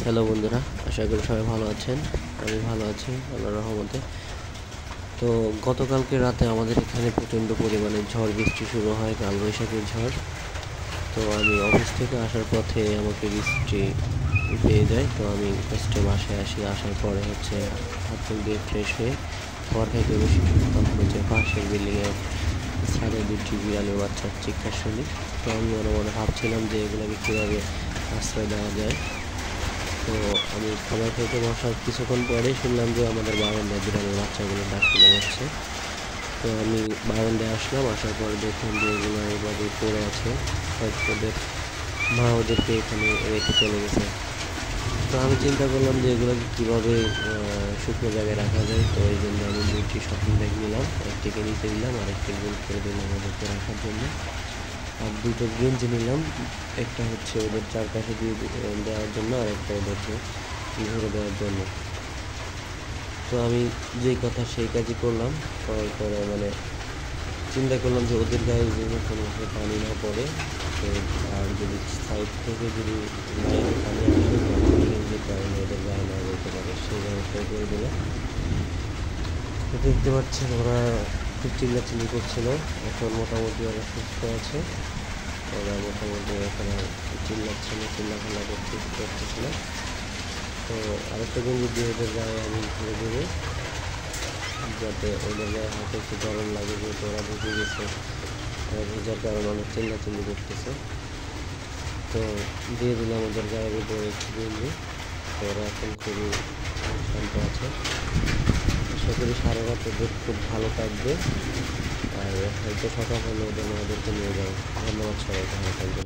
Hello বন্ধুরা, আশা করি সবাই ভালো আছেন। আমি ভালো আছি আল্লাহর রহমতে। তো গতকালকে রাতে আমাদের এখানে প্রচণ্ড পরিমাণে ঝড় বৃষ্টি শুরু হয়, কালবৈশাখীর ঝড়। তো আমি অফিস থেকে আসার পথে আমাকে বৃষ্টি পেয়ে যায়। তো আমি ফার্স্টে বাসায় আসার পরে হাত মুখ দিয়ে ফ্রেশ হয়ে খাবার খাইতে বসি। তখন পাশের বিল্ডিংয়ে ছাদে দুটি বিড়ালের বাচ্চার চিৎকার শুনি। তো আমি মনে মনে ভাবছিলাম যে এগুলোকে কীভাবে আশ্রয় দেওয়া যায়। তো আমি খাবার খেতে বসার কিছুক্ষণ পরেই শুনলাম যে আমাদের বারান্দায় বিড়ালের বাচ্চাগুলো ডাক তুলে যাচ্ছে। তো আমি বারান্দায় আসলাম, আসার পরে দেখলাম যে এগুলো এভাবে পড়ে আছে। ওদের মা ওদেরকে এখানে রেখে চলে গেছে। তো আমি চিন্তা করলাম যে এগুলোকে কীভাবে শুকনো জায়গায় রাখা যায়। তো এই জন্য আমি দুইটি শপিং ব্যাগ নিলাম, একটিকে নিচে দিলাম আর একটি গোল করে দিলাম ওদেরকে রাখার জন্য। আর দুটো গেঞ্জি নিলাম, একটা ওদের চারপাশে দিয়ে দেওয়ার জন্য আর একটা ওদেরকে ঘুরে দেওয়ার জন্য। তো আমি যেই কথা সেই কাজই করলাম। করার পরে চিন্তা করলাম যে ওদের গায়ে যেন কোনোভাবে পানি না পড়ে। তো আর যদি সাইড থেকে যদি গায়ে পানি আসে তখন গেঞ্জির কারণে ওদের গায়ে না যেতে পারে, সেই ব্যবস্থাই করে দিলাম। তো দেখতে পাচ্ছেন ওরা খুব চিল্লাচিল্লি করছিল। এখন মোটামুটি ওরা সুস্থ আছে। ওরা মোটামুটি এখন আর চিল্লাচ্ছে না, চিল্লাফাল্লা করতেছিল। তো আরেকটা গেঞ্জি দিয়ে ওদের গায়ে আমি ঘুরে দেবো, যাতে ওদের গায়ে হাতে একটু গরম লাগে, যেহেতু ওরা ঢুকে গেছে। ভেজার কারণে অনেক চিল্লাচিল্লি করতেছে। তো দিয়ে দিলাম ওদের গায়ের উপরে একটু গেঞ্জি। তো ওরা এখন খুবই শান্ত আছে। আশা করি সারা রাত ওদের খুব ভালো কাটবে। আর হয়তো সকাল হলে ওদেরকে নিয়ে যাবো। ধন্যবাদ সবাইকে, ভালো থাকবেন।